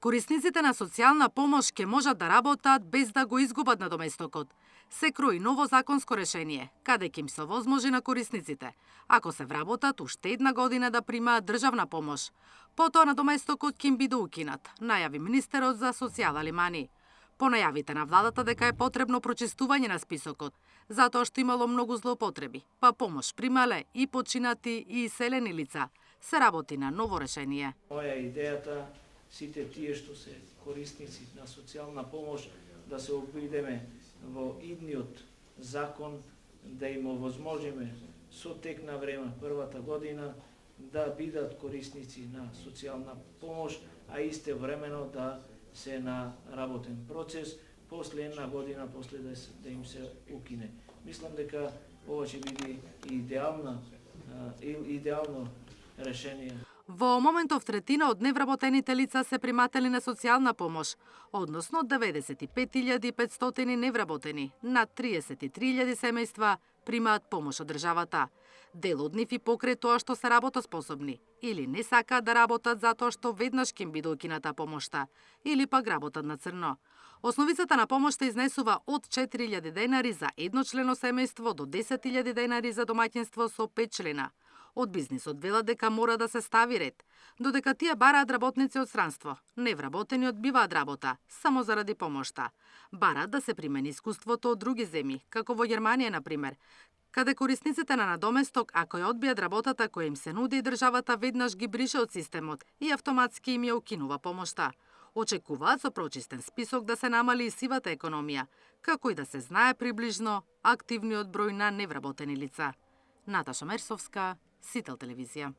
Корисниците на социјална помош ќе можат да работат без да го изгубат надоместокот. Се крои ново законско решение, каде ќе им се овозможи на корисниците, ако се вработат уште една година да примаат државна помош. Потоа надоместокот ќе им биде укинат, најави министерот за социјала Лимани. По најавите на владата дека е потребно прочистување на списокот, затоа што имало многу злоупотреби, па помош примале и починати и иселени лица, се работи на ново решение. Моја идејата сите тие што се корисници на социјална помош да се обидеме во идниот закон да им овозможиме со тек на време првата година да бидат корисници на социјална помош, а истовремено да се на работен процес, после една година после да им се укине. Мислам дека ова ќе биде идеално решение. Во моментов третина од невработените лица се приматели на социјална помош, односно 95.500 невработени, над 33.000 семејства примаат помош од државата. Дел од нив и покрај тоа што се работоспособни, или не сакаат да работат затоа што веднаш ќе им биде укината помошта, или пак работат на црно. Основицата на помошта изнесува од 4.000 денари за едночлено семејство до 10.000 денари за домаќинство со 5 члена. Од бизнисот велат дека мора да се стави ред, додека тие бараат работници од странство. Невработени одбиваат работа, само заради помошта. Бараат да се примени искуството од други земји, како во Германија, например, каде корисниците на надоместок, ако ја одбијат работата која им се нуди, државата веднаш ги брише од системот и автоматски им ја укинува помошта. Очекуваат со прочистен список да се намали и сивата економија, како и да се знае приближно активниот број на невработени лица. Наташа Мерсовска, Сител телевизија.